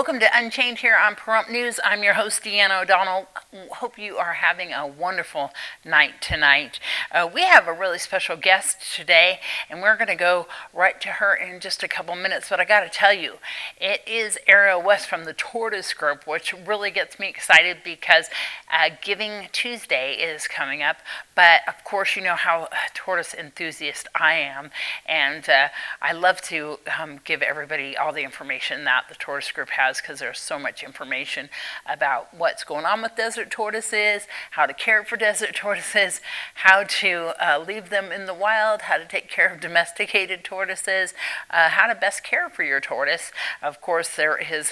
Welcome to Unchained here on Pahrump News. I'm your host, Deanna O'Donnell. Hope you are having a wonderful night tonight. We have a really special guest today, and we're going to go right to her in just a couple minutes. But I got to tell you, it is Ariel West from the Tortoise Group, which really gets me excited because Giving Tuesday is coming up. But of course, you know how tortoise enthusiast I am, and I love to give everybody all the information that the Tortoise Group has, because there's so much information about what's going on with desert tortoises, how to care for desert tortoises, how to leave them in the wild, how to take care of domesticated tortoises, how to best care for your tortoise. Of course, there is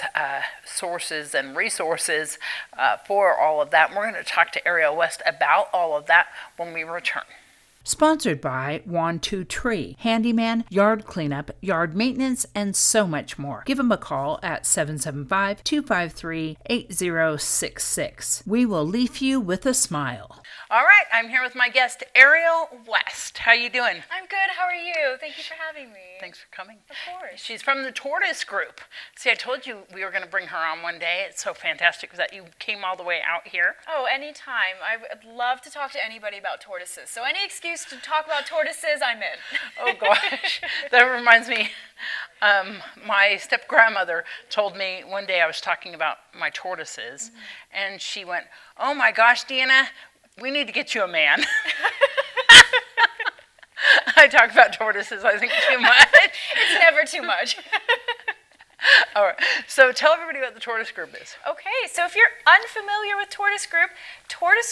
sources and resources for all of that. And we're going to talk to Ariel West about all of that when we return. Sponsored by 1-2-Tree, handyman, yard cleanup, yard maintenance, and so much more. Give them a call at 775-253-8066. We will leave you with a smile. All right, I'm here with my guest, Ariel West. How you doing? I'm good. How are you? Thank you for having me. Thanks for coming. Of course. She's from the Tortoise Group. See, I told you we were going to bring her on one day. It's so fantastic that you came all the way out here. Oh, anytime. I would love to talk to anybody about tortoises. So any excuse to talk about tortoises, I'm in. Oh, gosh. That reminds me, my step-grandmother told me one day I was talking about my tortoises, and she went, "Oh, my gosh, Deanna, we need to get you a man." I talk about tortoises, I think, too much. It's never too much. All right, so tell everybody what the Tortoise Group is. Okay, so if you're unfamiliar with Tortoise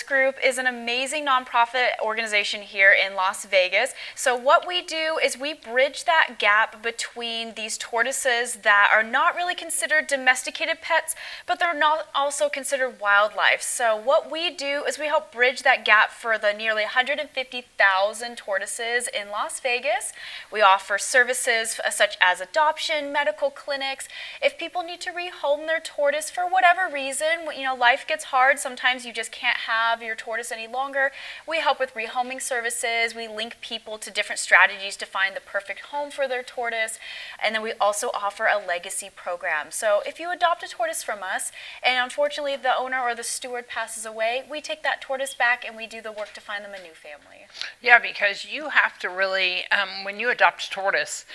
Group is an amazing nonprofit organization here in Las Vegas. So what we do is we bridge that gap between these tortoises that are not really considered domesticated pets, but they're not also considered wildlife. So what we do is we help bridge that gap for the nearly 150,000 tortoises in Las Vegas. We offer services such as adoption, medical clinics. If people need to rehome their tortoise for whatever reason, life gets hard, sometimes you just can't have your tortoise any longer, we help with rehoming services. We link people to different strategies to find the perfect home for their tortoise, and then we also offer a legacy program. So if you adopt a tortoise from us, and unfortunately the owner or the steward passes away, we take that tortoise back and we do the work to find them a new family. Yeah, because you have to really, when you adopt a tortoise,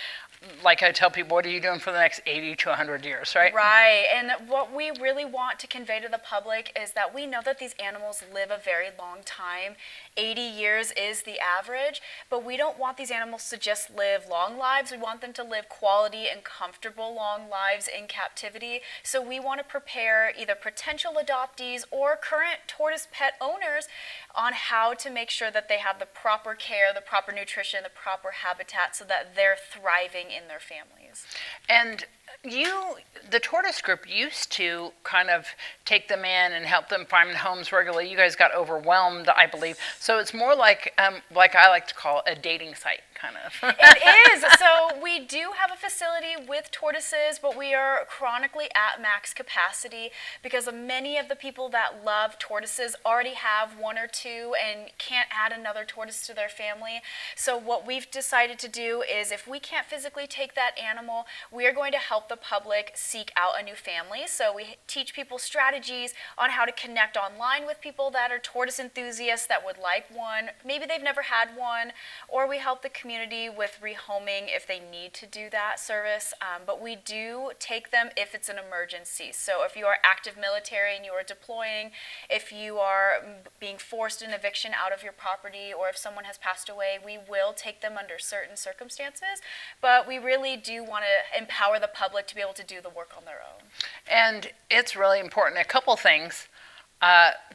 like I tell people, what are you doing for the next 80 to 100 years, right? Right, and what we really want to convey to the public is that we know that these animals live a very long time. 80 years is the average, but we don't want these animals to just live long lives. We want them to live quality and comfortable long lives in captivity. So we want to prepare either potential adoptees or current tortoise pet owners on how to make sure that they have the proper care, the proper nutrition, the proper habitat, so that they're thriving in their families. And the Tortoise Group used to kind of take them in and help them find homes regularly. You guys got overwhelmed, I believe. So it's more like I like to call it, a dating site, kind of. It is. So we do have a facility with tortoises, but we are chronically at max capacity because many of the people that love tortoises already have one or two and can't add another tortoise to their family. So what we've decided to do is, if we can't physically take that animal, we are going to help the public seek out a new family. So we teach people strategies on how to connect online with people that are tortoise enthusiasts that would like one. Maybe they've never had one, or we help the community with rehoming if they need to do that service. But we do take them if it's an emergency. So if you are active military and you are deploying, if you are being forced an eviction out of your property, or if someone has passed away, we will take them under certain circumstances. But we really do want to empower the public to be able to do the work on their own. And it's really important. A couple things.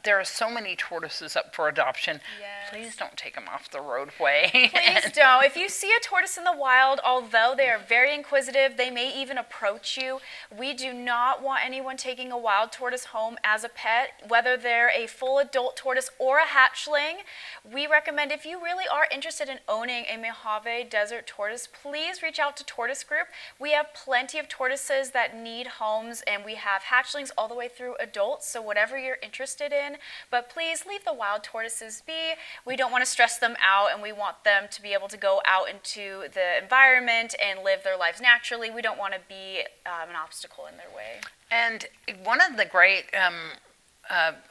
There are so many tortoises up for adoption. Yes. Please don't take them off the roadway. Please don't. If you see a tortoise in the wild, although they are very inquisitive, they may even approach you. We do not want anyone taking a wild tortoise home as a pet, whether they're a full adult tortoise or a hatchling. We recommend, if you really are interested in owning a Mojave Desert tortoise, please reach out to Tortoise Group. We have plenty of tortoises that need homes, and we have hatchlings all the way through adults. So whatever you're interested in. But please leave the wild tortoises be. We don't want to stress them out, and we want them to be able to go out into the environment and live their lives naturally. We don't want to be an obstacle in their way. And one of the great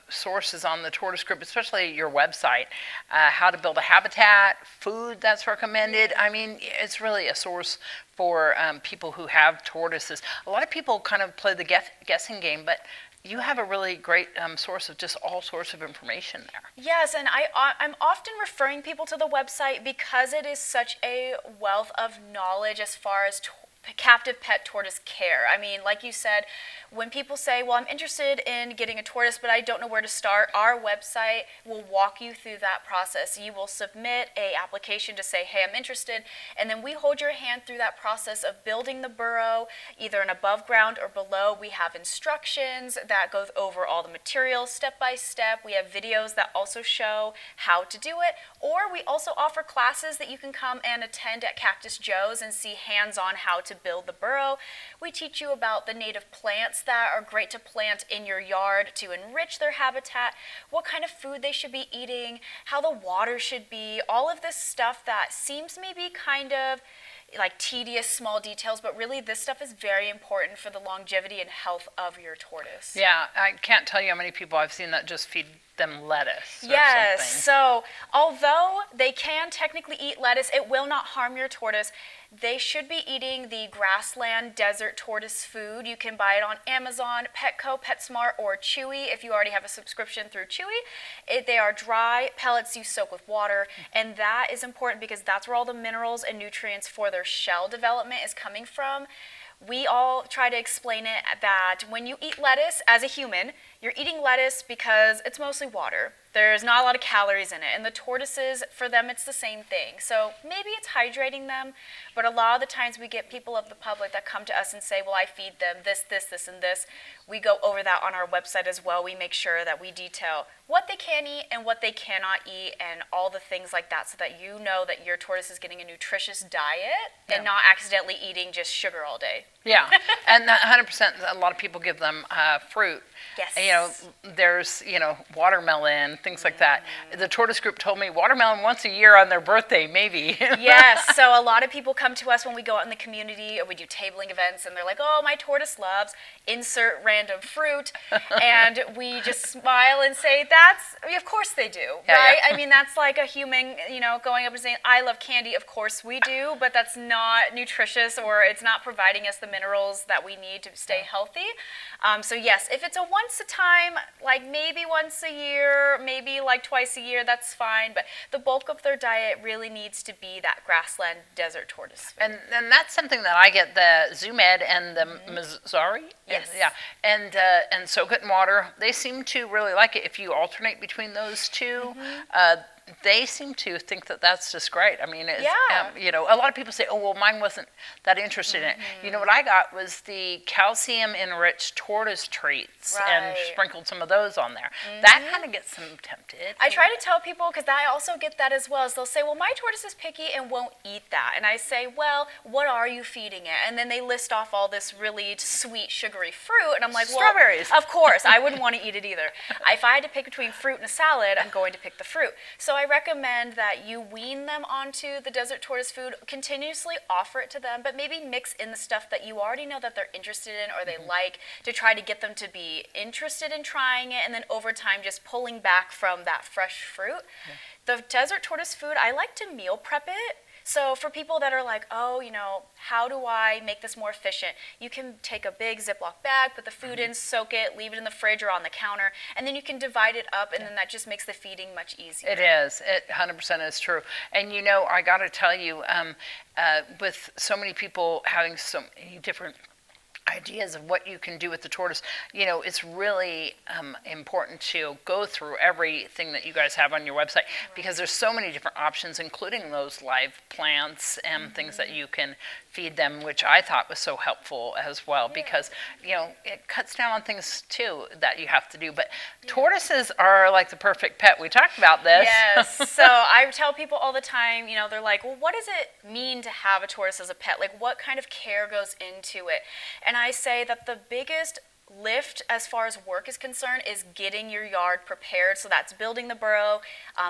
sources on the Tortoise Group, especially your website, how to build a habitat, food that's recommended. I mean, it's really a source for people who have tortoises. A lot of people kind of play the guessing game, but you have a really great source of just all sorts of information there. Yes, and I'm often referring people to the website because it is such a wealth of knowledge as far as captive pet tortoise care. I mean, like you said, when people say, well, I'm interested in getting a tortoise, but I don't know where to start, our website will walk you through that process. You will submit an application to say, hey, I'm interested, and then we hold your hand through that process of building the burrow, either an above ground or below. We have instructions that go over all the materials step by step. We have videos that also show how to do it, or we also offer classes that you can come and attend at Cactus Joe's and see hands-on how to build the burrow. We teach you about the native plants that are great to plant in your yard to enrich their habitat, what kind of food they should be eating, how the water should be, all of this stuff that seems maybe kind of like tedious small details, but really this stuff is very important for the longevity and health of your tortoise. Yeah, I can't tell you how many people I've seen that just feed them lettuce or yes, something. So although they can technically eat lettuce, it will not harm your tortoise. They should be eating the grassland desert tortoise food. You can buy it on Amazon, Petco, PetSmart, or Chewy if you already have a subscription through Chewy. They are dry pellets you soak with water, and that is important because that's where all the minerals and nutrients for their shell development is coming from. We all try to explain it that when you eat lettuce as a human, you're eating lettuce because it's mostly water. There's not a lot of calories in it. And the tortoises, for them, it's the same thing. So maybe it's hydrating them, but a lot of the times we get people of the public that come to us and say, well, I feed them this, and this. We go over that on our website as well. We make sure that we detail what they can eat and what they cannot eat and all the things like that so that you know that your tortoise is getting a nutritious diet and not accidentally eating just sugar all day. Yeah, and 100%, a lot of people give them fruit. Yes. You know, there's, watermelon, things like that. The Tortoise Group told me watermelon once a year on their birthday, maybe. Yes, so a lot of people come to us when we go out in the community or we do tabling events and they're like, oh, my tortoise loves insert random fruit. And we just smile and say, of course they do, right? Yeah. I mean, that's like a human, going up and saying, I love candy. Of course we do, but that's not nutritious or it's not providing us the minerals that we need to stay healthy. So yes, if it's a once a time, like maybe once a year, maybe like twice a year, that's fine. But the bulk of their diet really needs to be that grassland desert tortoise food. And that's something that I get, the Zoomed and the Mazzari. Yes. Yeah. And soak it in water. They seem to really like it. If you alternate between those two, they seem to think that that's just great. I mean, it's, a lot of people say, oh, well, mine wasn't that interested in it. You know, what I got was the calcium-enriched tortoise treats and sprinkled some of those on there. That kind of gets them tempted. I try to tell people, because I also get that as well, is they'll say, well, my tortoise is picky and won't eat that. And I say, well, what are you feeding it? And then they list off all this really sweet, sugary fruit. And I'm like, well, strawberries. Of course, I wouldn't want to eat it either. If I had to pick between fruit and a salad, I'm going to pick the fruit. So I recommend that you wean them onto the desert tortoise food, continuously offer it to them, but maybe mix in the stuff that you already know that they're interested in or they like to try to get them to be interested in trying it, and then over time just pulling back from that fresh fruit. The desert tortoise food, I like to meal prep it. So for people that are like, oh, how do I make this more efficient? You can take a big Ziploc bag, put the food in, soak it, leave it in the fridge or on the counter, and then you can divide it up, and then that just makes the feeding much easier. It is. It 100% is true. And I got to tell you, with so many people having so many different ideas of what you can do with the tortoise, it's really important to go through everything that you guys have on your website because there's so many different options, including those live plants and things that you can feed them, which I thought was so helpful as well because, it cuts down on things too that you have to do. But tortoises are like the perfect pet. We talked about this. Yes. So I tell people all the time, they're like, well, what does it mean to have a tortoise as a pet? Like, what kind of care goes into it? And I say that the biggest lift as far as work is concerned is getting your yard prepared. So that's building the burrow,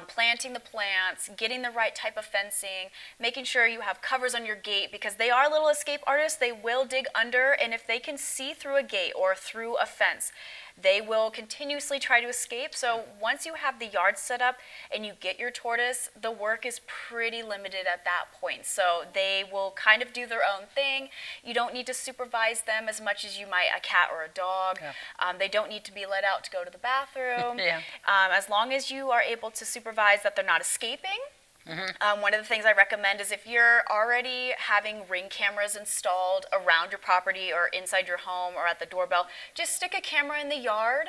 planting the plants, getting the right type of fencing, making sure you have covers on your gate, because they are little escape artists. They will dig under, and if they can see through a gate or through a fence, they will continuously try to escape. So once you have the yard set up and you get your tortoise, the work is pretty limited at that point. So they will kind of do their own thing. You don't need to supervise them as much as you might a cat or a dog. Yeah. They don't need to be let out to go to the bathroom. Yeah. As long as you are able to supervise that they're not escaping. One of the things I recommend is if you're already having Ring cameras installed around your property or inside your home or at the doorbell, just stick a camera in the yard.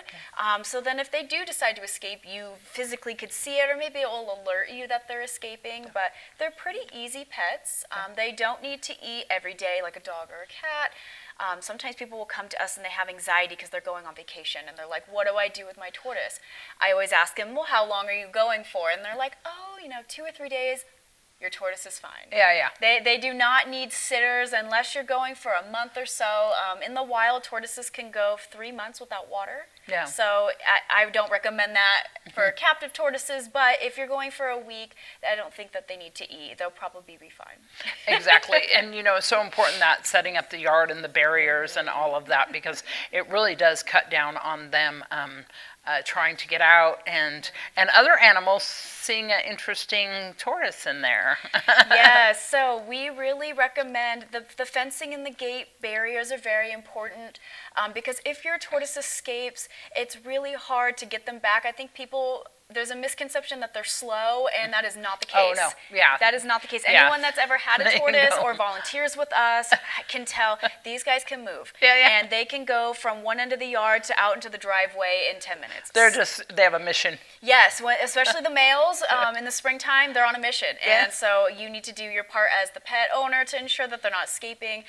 So then if they do decide to escape, you physically could see it, or maybe it will alert you that they're escaping. But they're pretty easy pets. They don't need to eat every day like a dog or a cat. Sometimes people will come to us and they have anxiety because they're going on vacation and they're like, what do I do with my tortoise? I always ask them, well, how long are you going for? And they're like, oh, 2 or 3 days. Your tortoise is fine. Yeah. They do not need sitters unless you're going for a month or so. In the wild, tortoises can go 3 months without water. Yeah. So I don't recommend that for captive tortoises, but if you're going for a week, I don't think that they need to eat. They'll probably be fine. Exactly. And, it's so important that setting up the yard and the barriers and all of that, because it really does cut down on them trying to get out, and other animals seeing an interesting tortoise in there. Yes, so we really recommend the fencing and the gate barriers are very important, because if your tortoise escapes, it's really hard to get them back. I think there's a misconception that they're slow, and that is not the case. Oh, no. Yeah. That is not the case. Yeah. Anyone that's ever had a tortoise or volunteers with us can tell these guys can move. Yeah. And they can go from one end of the yard to out into the driveway in 10 minutes. They have a mission. Yes, especially the males in the springtime, they're on a mission. Yeah. And so you need to do your part as the pet owner to ensure that they're not escaping.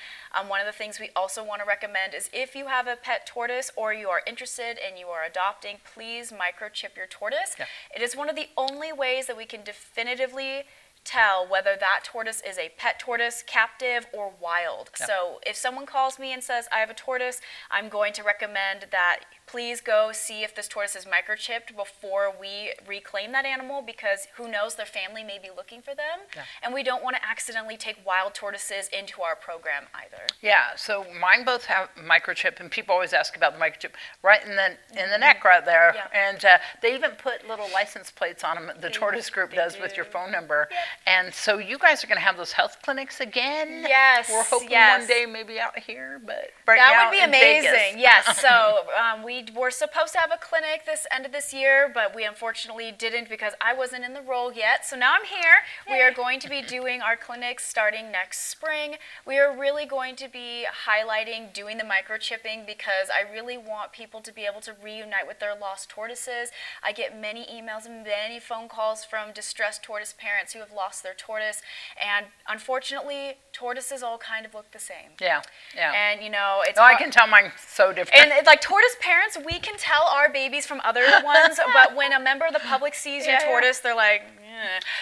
One of the things we also want to recommend is if you have a pet tortoise or you are interested and you are adopting, please microchip your tortoise. Yeah. It is one of the only ways that we can definitively tell whether that tortoise is a pet tortoise, captive, or wild. Yep. So if someone calls me and says, I have a tortoise, I'm going to recommend that please go see if this tortoise is microchipped before we reclaim that animal, because who knows, their family may be looking for them. Yeah. And we don't want to accidentally take wild tortoises into our program either. Yeah, so mine both have microchip, and people always ask about the microchip right in the neck right there. Yeah. And they even put little license plates on them. The Tortoise Group does with your phone number. Yep. And so you guys are going to have those health clinics again? Yes. We're hoping one day maybe out here, but right that now would be amazing. Yes. So we were supposed to have a clinic this end of this year, but we unfortunately didn't because I wasn't in the role yet. So now I'm here. We are going to be doing our clinics starting next spring. We are really going to be highlighting doing the microchipping because I really want people to be able to reunite with their lost tortoises. I get many emails and many phone calls from distressed tortoise parents who have lost their tortoise, and unfortunately tortoises all kind of look the same. Yeah. And it's I can tell mine's so different. And it's like tortoise parents, we can tell our babies from other ones, but when a member of the public sees your tortoise, they're like,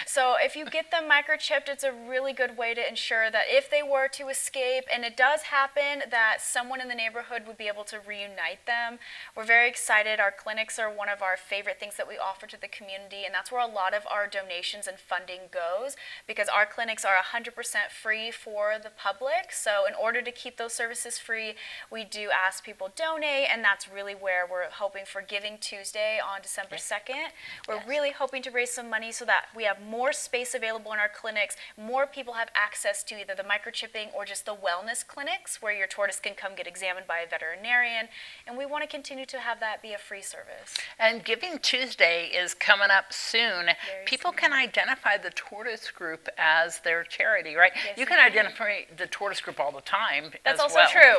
So if you get them microchipped, it's a really good way to ensure that if they were to escape, and it does happen, that someone in the neighborhood would be able to reunite them. We're very excited. Our clinics are one of our favorite things that we offer to the community, and that's where a lot of our donations and funding goes, because our clinics are 100% free for the public. So in order to keep those services free, we do ask people donate, and that's really where we're hoping for Giving Tuesday on December 2nd. We're really hoping to raise some money so that we have more space available in our clinics, more people have access to either the microchipping or just the wellness clinics where your tortoise can come get examined by a veterinarian, and we want to continue to have that be a free service. And Giving Tuesday is coming up soon. People can identify the Tortoise Group as their charity, right? Yes, you can identify the Tortoise Group all the time. That's also true.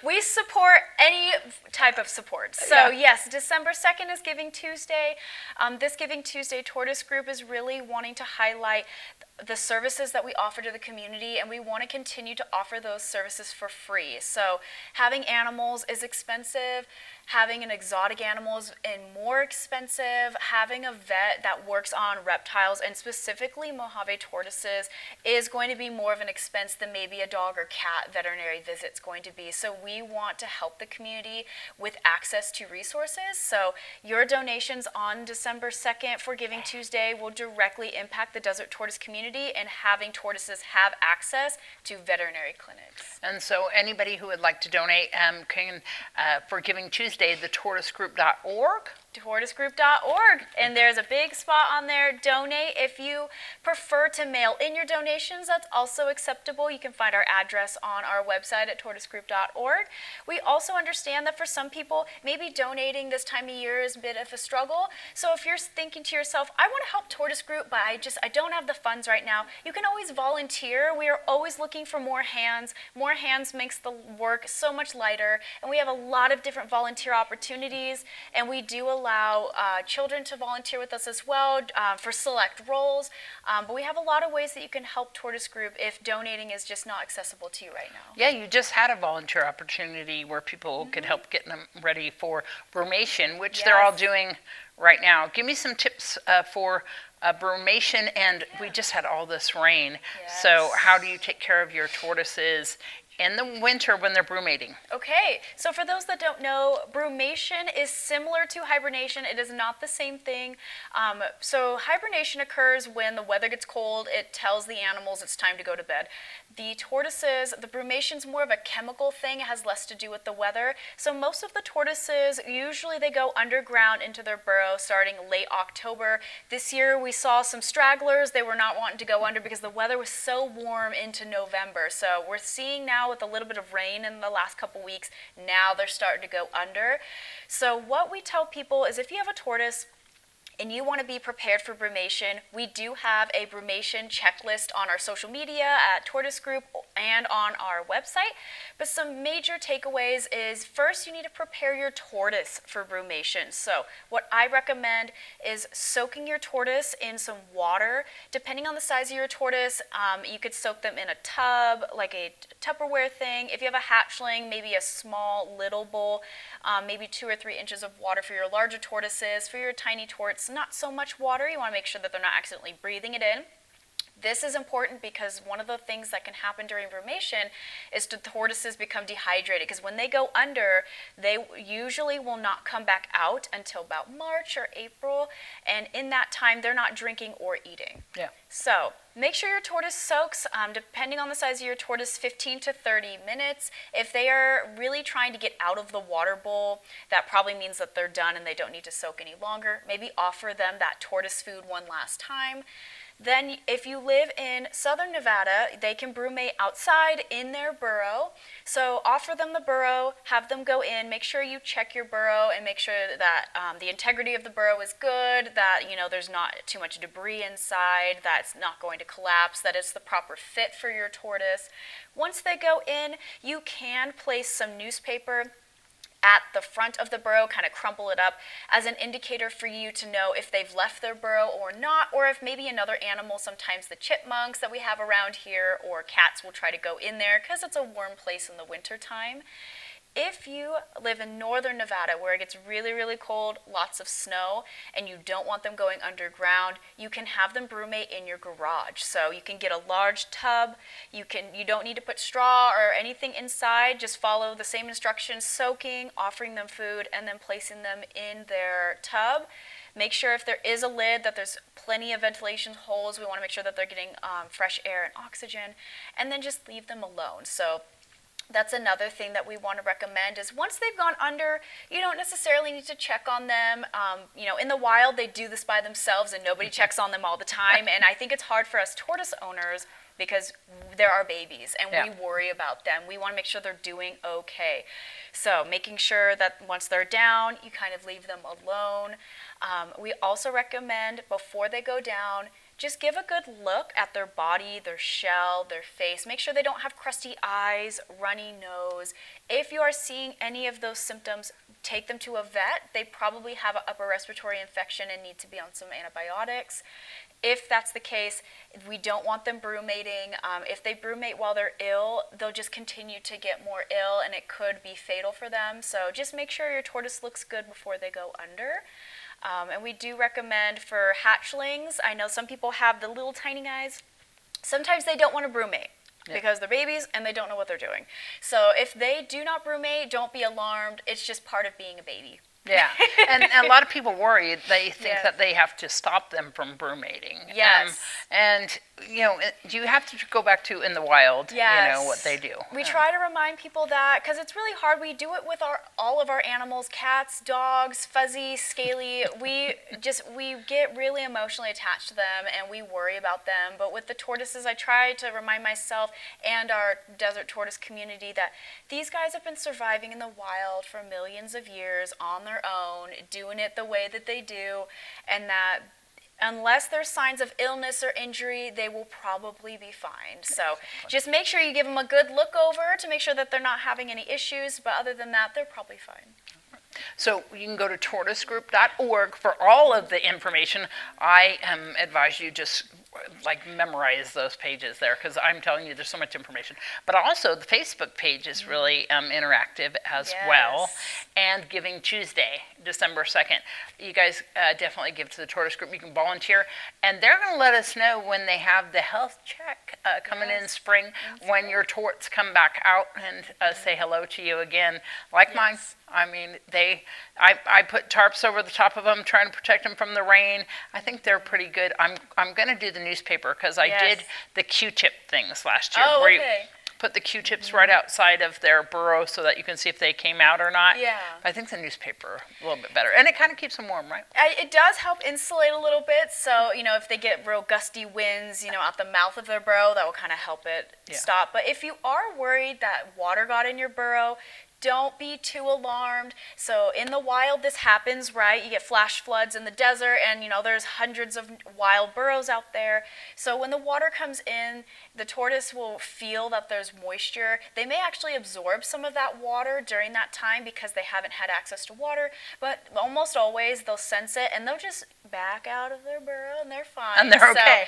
We support any type of support. So yes, December 2nd is Giving Tuesday. This Giving Tuesday, Tortoise Group is really wanting to highlight the services that we offer to the community, and we want to continue to offer those services for free. So having animals is expensive. Having an exotic animal is more expensive. Having a vet that works on reptiles, and specifically Mojave tortoises, is going to be more of an expense than maybe a dog or cat veterinary visit's going to be. So we want to help the community with access to resources. So your donations on December 2nd for Giving Tuesday will directly impact the desert tortoise community and having tortoises have access to veterinary clinics. And so anybody who would like to donate can, for Giving Tuesday, the tortoisegroup.org. Tortoisegroup.org, and there's a big spot on there, donate. If you prefer to mail in your donations, that's also acceptable. You can find our address on our website at tortoisegroup.org. We also understand that for some people, maybe donating this time of year is a bit of a struggle. So if you're thinking to yourself, I want to help Tortoise Group, but I don't have the funds right now, you can always volunteer. We are always looking for more hands. More hands makes the work so much lighter, and we have a lot of different volunteer opportunities, and we do allow children to volunteer with us as well for select roles, but we have a lot of ways that you can help Tortoise Group if donating is just not accessible to you right now. Yeah, you just had a volunteer opportunity where people could help get them ready for brumation, which they're all doing right now. Give me some tips for brumation, and we just had all this rain. So how do you take care of your tortoises in the winter when they're brumating? Okay, so for those that don't know, brumation is similar to hibernation. It is not the same thing. So hibernation occurs when the weather gets cold. It tells the animals it's time to go to bed. The tortoises, the brumation's more of a chemical thing. It has less to do with the weather. So most of the tortoises, usually they go underground into their burrow starting late October. This year we saw some stragglers. They were not wanting to go under because the weather was so warm into November. So we're seeing now with a little bit of rain in the last couple weeks, now they're starting to go under. So what we tell people is if you have a tortoise and you want to be prepared for brumation, we do have a brumation checklist on our social media at Tortoise Group and on our website. But some major takeaways is first you need to prepare your tortoise for brumation. So what I recommend is soaking your tortoise in some water. Depending on the size of your tortoise, you could soak them in a tub, like a Tupperware thing. If you have a hatchling, maybe a small little bowl, maybe 2 or 3 inches of water for your larger tortoises. For your tiny torts, not so much water. You want to make sure that they're not accidentally breathing it in. This is important because one of the things that can happen during brumation is the tortoises become dehydrated, because when they go under, they usually will not come back out until about March or April, and in that time they're not drinking or eating. Yeah. So make sure your tortoise soaks, depending on the size of your tortoise, 15 to 30 minutes. If they are really trying to get out of the water bowl, that probably means that they're done and they don't need to soak any longer. Maybe offer them that tortoise food one last time. Then if you live in southern Nevada, they can brumate outside in their burrow. So offer them the burrow, have them go in, make sure you check your burrow and make sure that the integrity of the burrow is good, that there's not too much debris inside, that it's not going to collapse, that it's the proper fit for your tortoise. Once they go in, you can place some newspaper at the front of the burrow, kind of crumple it up as an indicator for you to know if they've left their burrow or not, or if maybe another animal, sometimes the chipmunks that we have around here or cats will try to go in there because it's a warm place in the winter time. If you live in northern Nevada where it gets really, really cold, lots of snow, and you don't want them going underground, you can have them brumate in your garage. So you can get a large tub. You don't need to put straw or anything inside. Just follow the same instructions, soaking, offering them food, and then placing them in their tub. Make sure if there is a lid that there's plenty of ventilation holes. We want to make sure that they're getting fresh air and oxygen, and then just leave them alone. So that's another thing that we want to recommend is once they've gone under, you don't necessarily need to check on them. In the wild, they do this by themselves and nobody checks on them all the time. And I think it's hard for us tortoise owners because they're our babies and we worry about them. We want to make sure they're doing okay. So making sure that once they're down, you kind of leave them alone. We also recommend before they go down, just give a good look at their body, their shell, their face. Make sure they don't have crusty eyes, runny nose. If you are seeing any of those symptoms, take them to a vet. They probably have an upper respiratory infection and need to be on some antibiotics. If that's the case, we don't want them brumating. If they brumate while they're ill, they'll just continue to get more ill, and it could be fatal for them. So just make sure your tortoise looks good before they go under. And we do recommend for hatchlings. I know some people have the little tiny guys. Sometimes they don't want to brumate because they're babies and they don't know what they're doing. So if they do not brumate, don't be alarmed. It's just part of being a baby. Yeah, and a lot of people worry. They think that they have to stop them from brumating. Yes. And, you have to go back to in the wild, what they do. We try to remind people that, because it's really hard. We do it with all of our animals, cats, dogs, fuzzy, scaly. We get really emotionally attached to them, and we worry about them. But with the tortoises, I try to remind myself and our desert tortoise community that these guys have been surviving in the wild for millions of years on their own, doing it the way that they do, and that unless there's signs of illness or injury, they will probably be fine. So just make sure you give them a good look over to make sure that they're not having any issues, but other than that, they're probably fine. So you can go to tortoisegroup.org for all of the information. I advise you just memorize those pages there, because I'm telling you there's so much information. But also the Facebook page is really interactive as well. And Giving Tuesday, December 2nd. You guys definitely give to the Tortoise Group. You can volunteer. And they're going to let us know when they have the health check coming in spring, when your torts come back out and say hello to you again, like mine. I mean, I put tarps over the top of them, trying to protect them from the rain. I think they're pretty good. I'm going to do the newspaper, because I did the Q-tip things last year. Where you put the Q-tips right outside of their burrow so that you can see if they came out or not. Yeah. I think the newspaper a little bit better. And it kind of keeps them warm, right? It does help insulate a little bit. So, if they get real gusty winds, out the mouth of their burrow, that will kind of help it stop. But if you are worried that water got in your burrow, don't be too alarmed. So in the wild, this happens, right? You get flash floods in the desert, and there's hundreds of wild burrows out there. So when the water comes in, the tortoise will feel that there's moisture. They may actually absorb some of that water during that time because they haven't had access to water, but almost always they'll sense it and they'll just back out of their burrow and they're fine. And they're okay.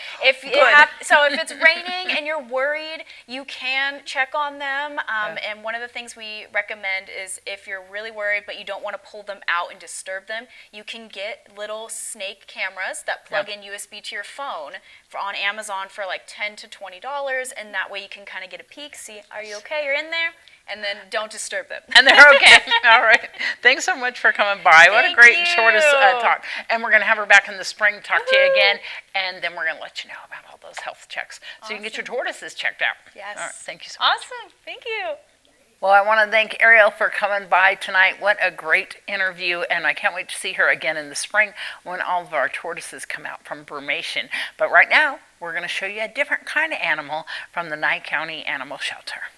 So if it's raining and you're worried, you can check on them. And one of the things we recommend is, if you're really worried but you don't want to pull them out and disturb them, you can get little snake cameras that plug in USB to your phone on Amazon for like $10 to $20, and that way you can kind of get a peek, see, are you okay, you're in there, and then don't disturb them. And they're okay. All right. Thanks so much for coming by. What a great tortoise talk. And we're going to have her back in the spring, talk to you again, and then we're going to let you know about all those health checks so you can get your tortoises checked out. Yes. All right. Thank you so much. Awesome. Thank you. Well, I want to thank Ariel for coming by tonight. What a great interview, and I can't wait to see her again in the spring when all of our tortoises come out from brumation. But right now, we're going to show you a different kind of animal from the Nye County Animal Shelter.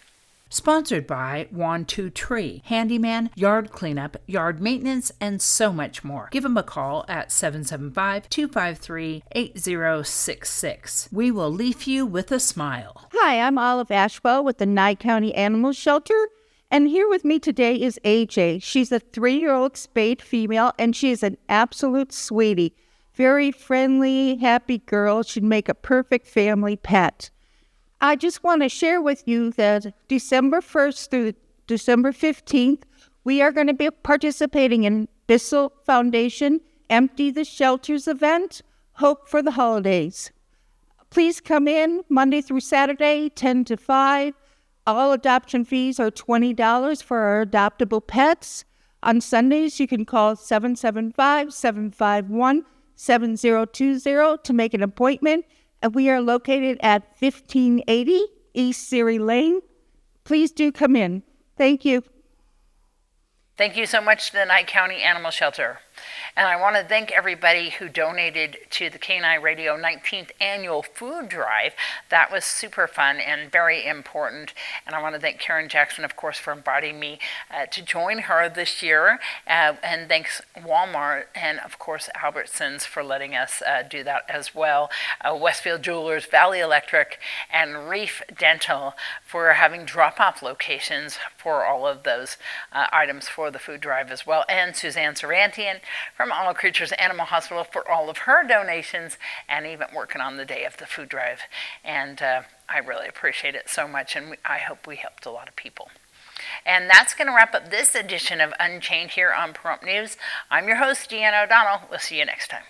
Sponsored by 1-2-Tree, handyman, yard cleanup, yard maintenance, and so much more. Give them a call at 775-253-8066. We will leave you with a smile. Hi, I'm Olive Ashwell with the Nye County Animal Shelter, and here with me today is AJ. She's a 3-year-old spayed female, and she is an absolute sweetie. Very friendly, happy girl. She'd make a perfect family pet. I just want to share with you that December 1st through December 15th, we are going to be participating in Bissell Foundation Empty the Shelters event, Hope for the Holidays. Please come in Monday through Saturday, 10 to 5. All adoption fees are $20 for our adoptable pets. On Sundays, you can call 775-751-7020 to make an appointment. And we are located at 1580 East Siri Lane. Please do come in. Thank you. Thank you so much to the Nye County Animal Shelter. And I want to thank everybody who donated to the K9 Radio 19th Annual Food Drive. That was super fun and very important. And I want to thank Karen Jackson, of course, for inviting me to join her this year. And thanks Walmart and, of course, Albertsons for letting us do that as well. Westfield Jewelers, Valley Electric, and Reef Dental for having drop-off locations for all of those items for the food drive as well. And Suzanne Sarantian from All Creatures Animal Hospital for all of her donations and even working on the day of the food drive. And I really appreciate it so much, and I hope we helped a lot of people. And that's going to wrap up this edition of Unchained here on Pahrump News. I'm your host, Deanna O'Donnell. We'll see you next time.